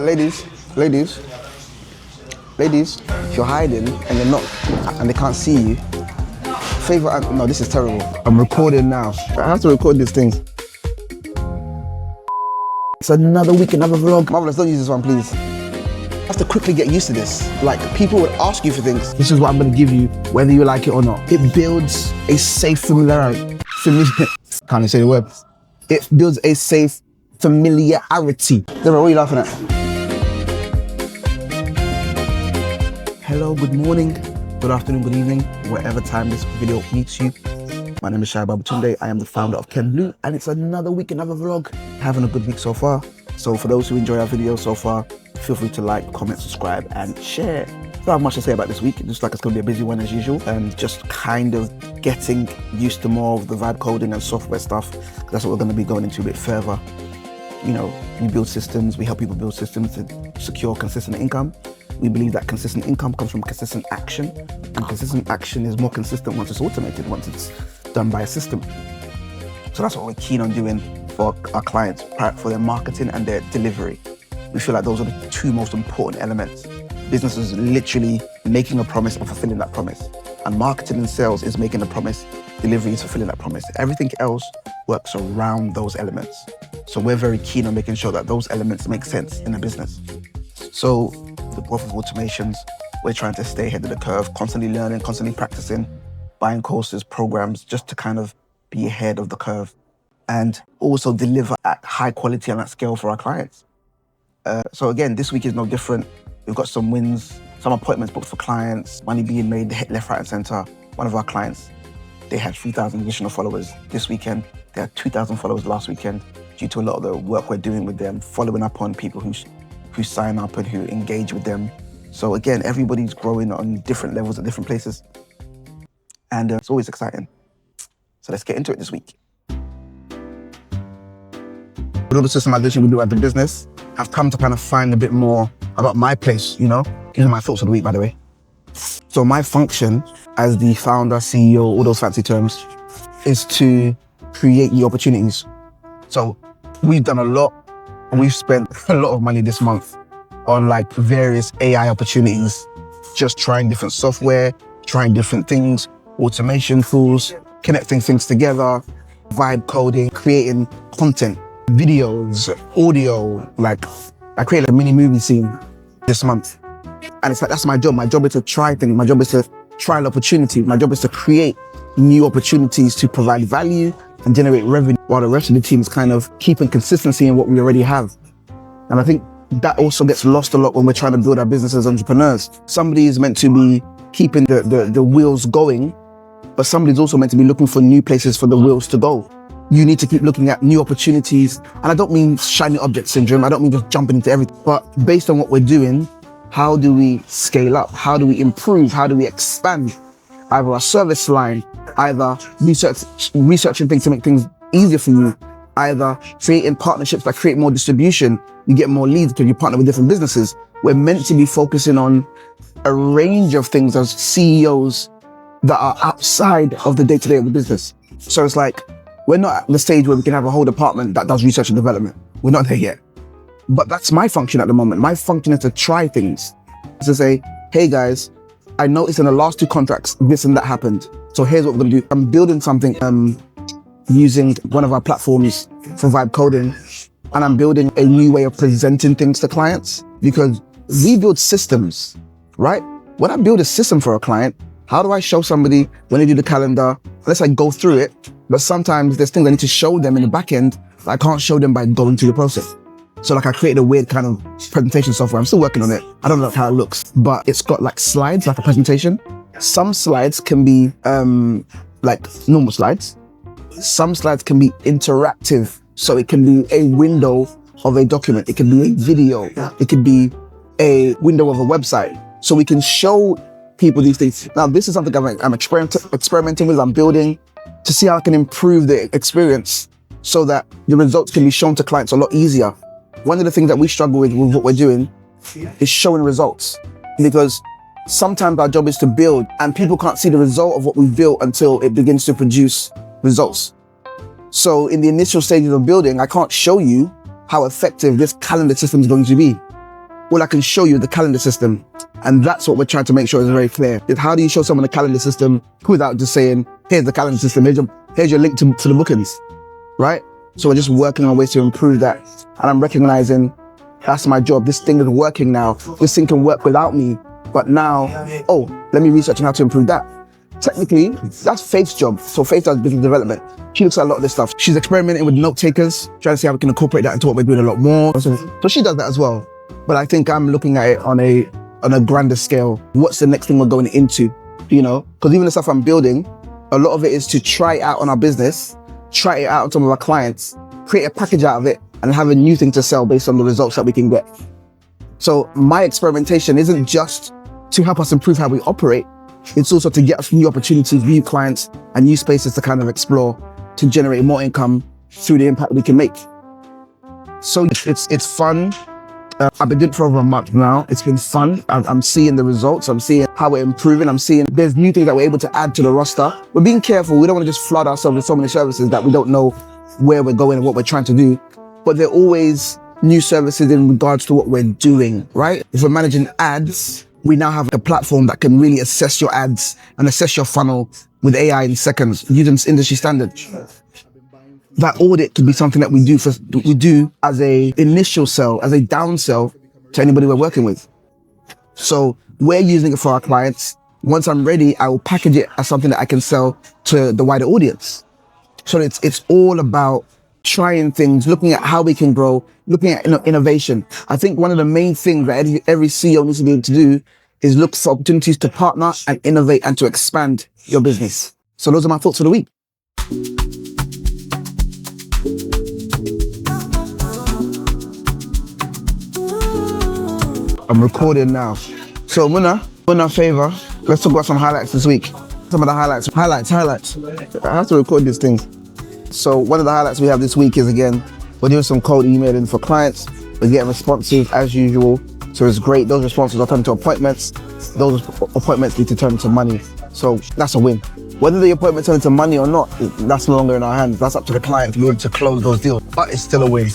Ladies, ladies, ladies, if you're hiding and you're not, and they can't see you, no, this is terrible. I'm recording now. I have to record these things. It's another week, another vlog. Marvelous, don't use this one, please. I have to quickly get used to this. Like, people would ask you for things. This is what I'm gonna give you, whether you like it or not. It builds a safe familiarity. Can't even say the word. It builds a safe familiarity. Deborah, what are you laughing at? Hello, good morning, good afternoon, good evening, whatever time this video meets you. My name is Shai Babatunde. I am the founder of KenBlu, and it's another week, another vlog. Having a good week so far. So for those who enjoy our videos so far, feel free to like, comment, subscribe, and share. Don't have much to say about this week. It looks like it's going to be a busy one as usual. Just kind of getting used to more of the vibe coding and software stuff. That's what we're going to be going into a bit further. You know, we build systems, we help people build systems to secure consistent income. We believe that consistent income comes from consistent action, and consistent action is more consistent once it's automated, once it's done by a system. So that's what we're keen on doing for our clients, for their marketing and their delivery. We feel like those are the two most important elements. Business is literally making a promise and fulfilling that promise. And marketing and sales is making a promise, delivery is fulfilling that promise. Everything else works around those elements. So we're very keen on making sure that those elements make sense in a business. So the growth of automations, we're trying to stay ahead of the curve, constantly learning, constantly practicing, buying courses, programs, just to kind of be ahead of the curve and also deliver at high quality and at scale for our clients. So again, this week is no different. We've got some wins, some appointments booked for clients, money being made left, right, and center. One of our clients, they had 3,000 additional followers this weekend. They had 2,000 followers last weekend due to a lot of the work we're doing with them, following up on people who sign up and who engage with them. So again, everybody's growing on different levels at different places. And it's always exciting. So let's get into it this week. With all the systemization we do at the business, I've come to kind of find a bit more about my place, you know? These are my thoughts of the week, by the way. So my function as the founder, CEO, all those fancy terms, is to create new opportunities. So we've done a lot, and we've spent a lot of money this month on like various AI opportunities, just trying different software, trying different things, automation tools, connecting things together, vibe coding, creating content, videos, audio. Like I created a mini movie scene this month. And it's like, that's my job. My job is to try things. My job is to trial opportunities. My job is to create new opportunities to provide value and generate revenue, while the rest of the team is kind of keeping consistency in what we already have. And I think that also gets lost a lot when we're trying to build our business as entrepreneurs. Somebody is meant to be keeping the wheels going, but somebody's also meant to be looking for new places for the wheels to go. You need to keep looking at new opportunities. And I don't mean shiny object syndrome. I don't mean just jumping into everything, but based on what we're doing, how do we scale up? How do we improve? How do we expand either our service line, either researching things to make things easier for you, either creating partnerships that create more distribution, you get more leads because you partner with different businesses. We're meant to be focusing on a range of things as CEOs that are outside of the day-to-day of the business. So it's like, we're not at the stage where we can have a whole department that does research and development. We're not there yet. But that's my function at the moment. My function is to try things. To say, hey guys, I noticed in the last 2 contracts, this and that happened. So here's what we're gonna do. I'm building something using one of our platforms for vibe coding, and I'm building a new way of presenting things to clients, because we build systems, right? When I build a system for a client, how do I show somebody when they do the calendar? Unless I go through it, but sometimes there's things I need to show them in the back end that I can't show them by going through the process. So like I created a weird kind of presentation software. I'm still working on it. I don't know how it looks, but it's got like slides, like a presentation. Some slides can be like normal slides. Some slides can be interactive. So it can be a window of a document. It can be a video. It could be a window of a website. So we can show people these things. Now, this is something I'm experimenting with, I'm building to see how I can improve the experience so that the results can be shown to clients a lot easier. One of the things that we struggle with what we're doing is showing results, because sometimes our job is to build and people can't see the result of what we've built until it begins to produce results. So in the initial stages of building, I can't show you how effective this calendar system is going to be. all I can show you is the calendar system. And that's what we're trying to make sure is very clear. Is how do you show someone the calendar system without just saying, here's the calendar system, here's your link to the bookings, right? So we're just working on ways to improve that. And I'm recognizing that's my job. This thing is working now. This thing can work without me. But now, let me research on how to improve that. Technically, that's Faith's job. So Faith does business development. She looks at a lot of this stuff. She's experimenting with note takers, trying to see how we can incorporate that into what we're doing a lot more. So she does that as well. But I think I'm looking at it on a grander scale. What's the next thing we're going into, you know? Because even the stuff I'm building, a lot of it is to try it out on our business, try it out on some of our clients, create a package out of it, and have a new thing to sell based on the results that we can get. So my experimentation isn't just to help us improve how we operate, it's also to get us new opportunities, new clients, and new spaces to kind of explore, to generate more income through the impact we can make. So it's fun. I've been doing it for over a month now. It's been fun. I'm seeing the results. I'm seeing how we're improving. I'm seeing there's new things that we're able to add to the roster. We're being careful. We don't want to just flood ourselves with so many services that we don't know where we're going and what we're trying to do. But there are always new services in regards to what we're doing, right? If we're managing ads, we now have a platform that can really assess your ads and assess your funnel with AI in seconds using industry standards. That audit could be something that we do as a initial sell, as a down sell to anybody we're working with. So we're using it for our clients. Once I'm ready, I will package it as something that I can sell to the wider audience. So it's all about trying things, looking at how we can grow, looking at innovation. I think one of the main things that every CEO needs to be able to do is look for opportunities to partner and innovate and to expand your business. So those are my thoughts for the week. I'm recording now. So Muna, favor, let's talk about some highlights this week. Some of the highlights. I have to record these things. So one of the highlights we have this week is, again, we're doing some cold emailing for clients. We're getting responses as usual. So it's great. Those responses are turning to appointments. Those appointments need to turn into money. So that's a win. Whether the appointment turns into money or not, that's no longer in our hands. That's up to the client to be able to close those deals. But it's still a win.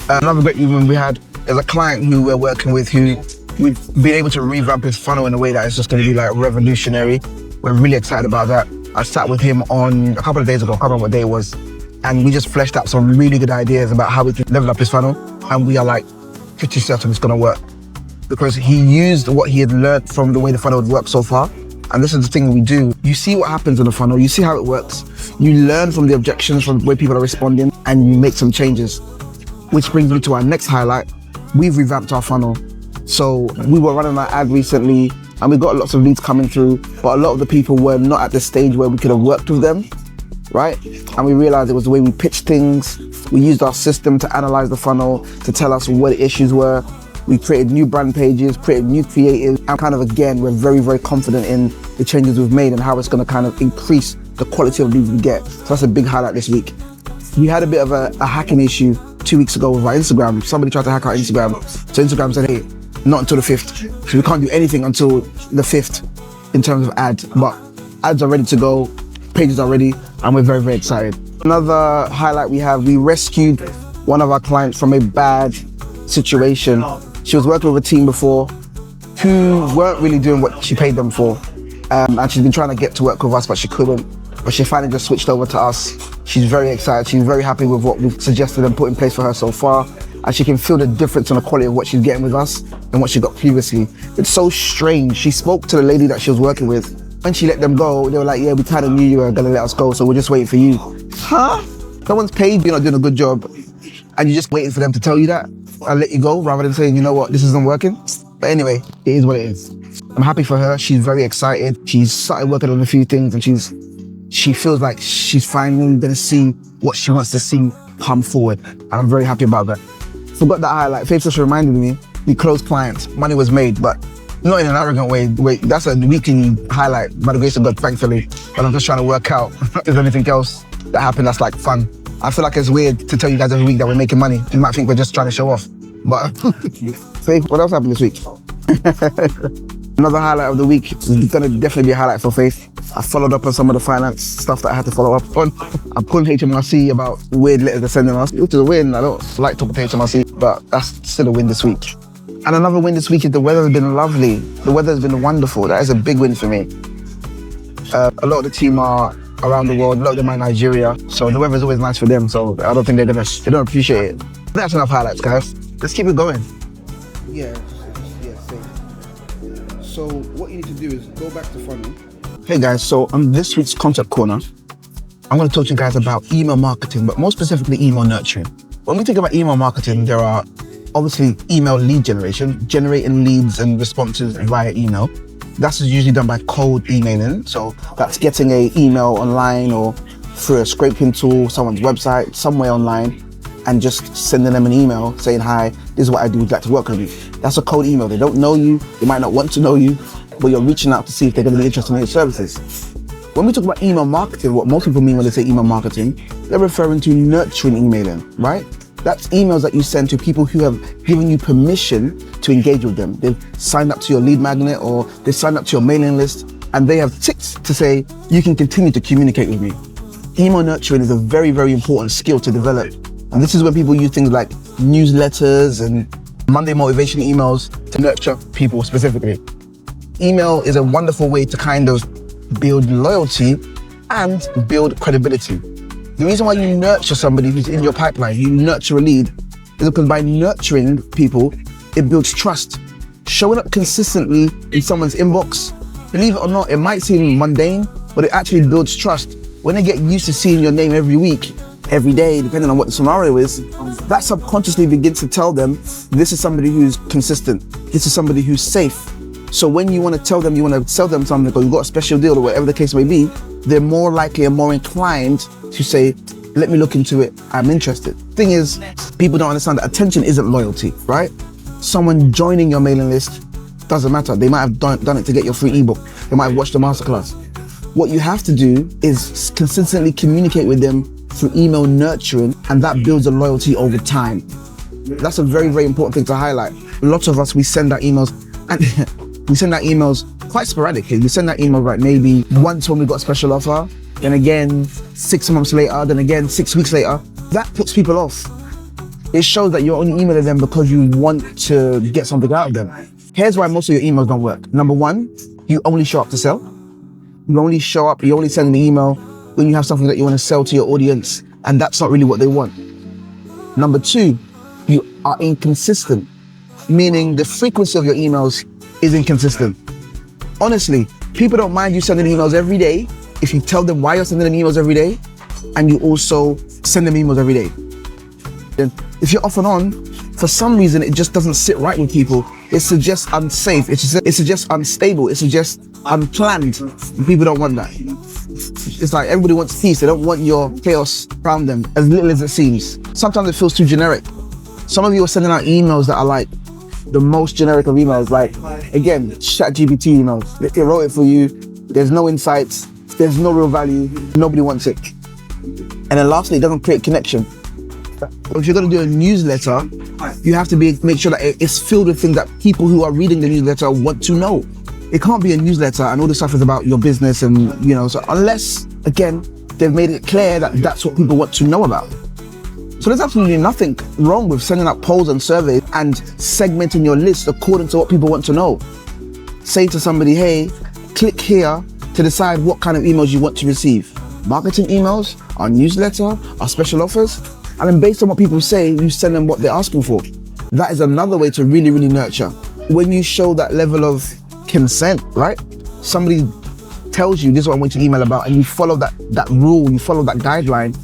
Another great win we had is a client who we're working with who we've been able to revamp his funnel in a way that is just going to be like revolutionary. We're really excited about that. I sat with him on a couple of days ago, I can't remember what day it was, and we just fleshed out some really good ideas about how we can level up his funnel. And we are like pretty certain it's going to work, because he used what he had learned from the way the funnel would work so far. And this is the thing we do. You see what happens in the funnel, you see how it works, you learn from the objections, from the way people are responding, and you make some changes. Which brings me to our next highlight. We've revamped our funnel. So we were running our ad recently and we got lots of leads coming through, but a lot of the people were not at the stage where we could have worked with them, right? And we realized it was the way we pitched things. We used our system to analyze the funnel, to tell us what the issues were. We created new brand pages, created new creatives, and kind of, again, we're very, very confident in the changes we've made and how it's going to kind of increase the quality of leads we get. So that's a big highlight this week. We had a bit of a hacking issue 2 weeks ago with our Instagram. Somebody tried to hack our Instagram. So Instagram said, hey, not until the 5th. So we can't do anything until the 5th in terms of ads. But ads are ready to go, pages are ready, and we're very, very excited. Another highlight we rescued one of our clients from a bad situation. She was working with a team before who weren't really doing what she paid them for. And she's been trying to get to work with us, but she couldn't. But she finally just switched over to us. She's very excited. She's very happy with what we've suggested and put in place for her so far. And she can feel the difference in the quality of what she's getting with us and what she got previously. It's so strange. She spoke to the lady that she was working with. When she let them go, they were like, yeah, we kind of knew you were gonna let us go, so we're just waiting for you. Huh? Someone's paid, you're not doing a good job, and you're just waiting for them to tell you that and let you go, rather than saying, you know what, this isn't working. But anyway, it is what it is. I'm happy for her. She's very excited. She's started working on a few things, and she feels like she's finally gonna see what she wants to see come forward. And I'm very happy about that. Forgot that highlight. Faith just reminded me, we closed clients. Money was made, but not in an arrogant way. That's a weekly highlight, by the grace of God, thankfully. But I'm just trying to work out if there's anything else that happened that's like fun. I feel like it's weird to tell you guys every week that we're making money. You might think we're just trying to show off. But Faith, what else happened this week? Another highlight of the week is gonna definitely be a highlight for Faith. I followed up on some of the finance stuff that I had to follow up on. I pulled HMRC about weird letters they're sending us, which is a win. I don't like talking to HMRC, but that's still a win this week. And another win this week is the weather has been lovely. The weather has been wonderful. That is a big win for me. A lot of the team are around the world, a lot of them are in Nigeria, so the weather is always nice for them, so I don't think they don't appreciate it. That's enough highlights, guys. Let's keep it going. Yeah, same. So what you need to do is go back to funnel. Hey guys, so on this week's Concept Corner, I'm going to talk to you guys about email marketing, but more specifically email nurturing. When we think about email marketing, there are obviously email lead generation, generating leads and responses via email. That's usually done by cold emailing. So that's getting an email online or through a scraping tool, someone's website, somewhere online, and just sending them an email saying, hi, this is what I do, would like to work with you. That's a cold email. They don't know you, they might not want to know you, but you're reaching out to see if they're going to be interested in your services. When we talk about email marketing, what most people mean when they say email marketing, they're referring to nurturing emailing, right? That's emails that you send to people who have given you permission to engage with them. They've signed up to your lead magnet or they've signed up to your mailing list and they have ticked to say, you can continue to communicate with me. Email nurturing is a very, very important skill to develop. And this is when people use things like newsletters and Monday motivation emails to nurture people specifically. Email is a wonderful way to kind of build loyalty and build credibility. The reason why you nurture somebody who's in your pipeline, you nurture a lead, is because by nurturing people, it builds trust. Showing up consistently in someone's inbox, believe it or not, it might seem mundane, but it actually builds trust. When they get used to seeing your name every week, every day, depending on what the scenario is, that subconsciously begins to tell them, this is somebody who's consistent, this is somebody who's safe. So when you want to tell them, you want to sell them something, or you've got a special deal or whatever the case may be, they're more likely and more inclined to say, let me look into it, I'm interested. Thing is, people don't understand that attention isn't loyalty, right? Someone joining your mailing list doesn't matter. They might have done it to get your free ebook. They might have watched the masterclass. What you have to do is consistently communicate with them through email nurturing, and that builds a loyalty over time. That's a very, very important thing to highlight. Lots of us, we send out emails, and we send out emails quite sporadically. We send out emails like maybe once when we got a special offer, then again 6 months later, then again 6 weeks later. That puts people off. It shows that you're only emailing them because you want to get something out of them. Here's why most of your emails don't work. Number one, you only show up to sell. You only show up, you only send an email when you have something that you want to sell to your audience, and that's not really what they want. Number two, you are inconsistent, meaning the frequency of your emails is inconsistent. Honestly, people don't mind you sending emails every day if you tell them why you're sending them emails every day, and you also send them emails every day. Then if you're off and on, for some reason it just doesn't sit right with people. It suggests unsafe, it suggests unstable, it suggests unplanned. People don't want that. It's like everybody wants peace, they don't want your chaos around them, as little as it seems. Sometimes it feels too generic. Some of you are sending out emails that are like the most generic of emails, like, again, ChatGPT emails. They wrote it for you, there's no insights, there's no real value, nobody wants it. And then lastly, it doesn't create connection. If you're gonna do a newsletter, you have to make sure that it's filled with things that people who are reading the newsletter want to know. It can't be a newsletter and all the stuff is about your business and, you know, so unless, again, they've made it clear that that's what people want to know about. So there's absolutely nothing wrong with sending out polls and surveys and segmenting your list according to what people want to know. Say to somebody, hey, click here to decide what kind of emails you want to receive. Marketing emails, our newsletter, our special offers, and then based on what people say, you send them what they're asking for. That is another way to really, really nurture. When you show that level of consent, right? Somebody tells you, this is what I want you to email about, and you follow that rule, you follow that guideline,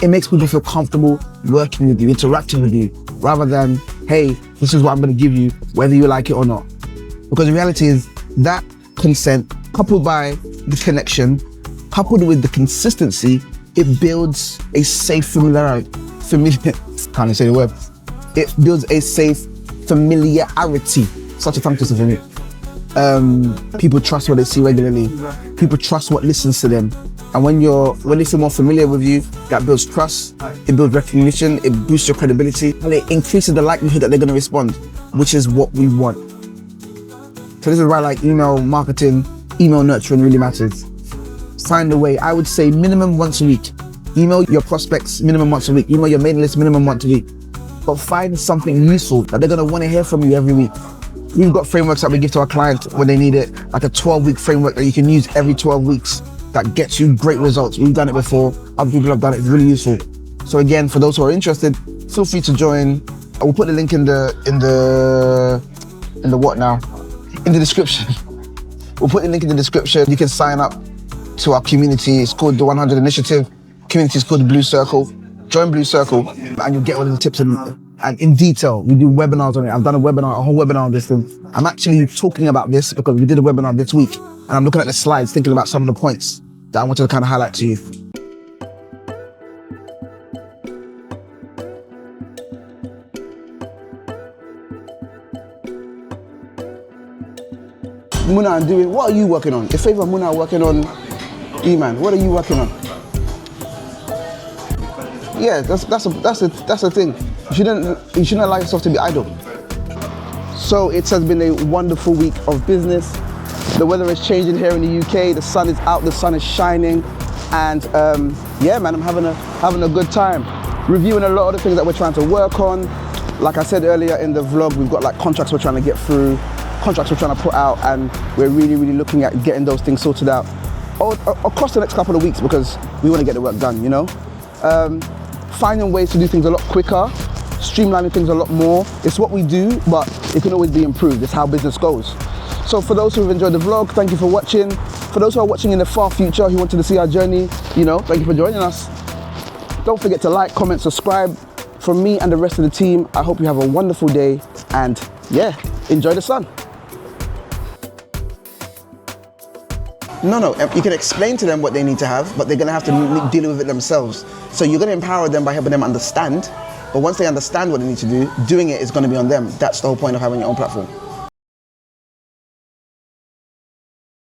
it makes people feel comfortable working with you, interacting with you, rather than, hey, this is what I'm gonna give you, whether you like it or not. Because the reality is that consent, coupled by the connection, coupled with the consistency, it builds a safe familiarity. Can't even say the word. It builds a safe familiarity. Such a tongue twister for me. People trust what they see regularly. People trust what listens to them. And when they feel more familiar with you, that builds trust, it builds recognition, it boosts your credibility, and it increases the likelihood that they're gonna respond, which is what we want. So this is why like email marketing, email nurturing really matters. Find a way, I would say minimum once a week. Email your prospects minimum once a week. Email your mailing list minimum once a week. but find something useful that they're gonna want to hear from you every week. We've got frameworks that we give to our clients when they need it, like a 12-week framework that you can use every 12 weeks that gets you great results. We've done it before, other people have done it, it's really useful. So again, for those who are interested, feel free to join. I will put the link in the what now? In the description. We'll put the link in the description. You can sign up to our community. It's called the 100 Initiative. Community is called Blue Circle. Join Blue Circle and you'll get all of the tips and in detail. We do webinars on it. I've done a whole webinar on this thing. I'm actually talking about this because we did a webinar this week and I'm looking at the slides, thinking about some of the points that I wanted to kind of highlight to you. Muna, what are you working on? In favor of Muna working on E-Man, what are you working on? Yeah, that's the thing. You shouldn't allow yourself to be idle. So it has been a wonderful week of business. The weather is changing here in the UK. The sun is out, the sun is shining, and yeah, man, I'm having a good time. Reviewing a lot of the things that we're trying to work on. Like I said earlier in the vlog, we've got like contracts we're trying to get through, contracts we're trying to put out, and we're really looking at getting those things sorted out across the next couple of weeks because we want to get the work done, you know. Finding ways to do things a lot quicker, streamlining things a lot more. It's what we do, but it can always be improved. It's how business goes. So for those who have enjoyed the vlog, thank you for watching. For those who are watching in the far future who wanted to see our journey, you know, thank you for joining us. Don't forget to like, comment, subscribe. From me and the rest of the team, I hope you have a wonderful day and yeah, enjoy the sun. No, you can explain to them what they need to have, but they're gonna have to deal with it themselves. So you're gonna empower them by helping them understand, but once they understand what they need to do, doing it is gonna be on them. That's the whole point of having your own platform.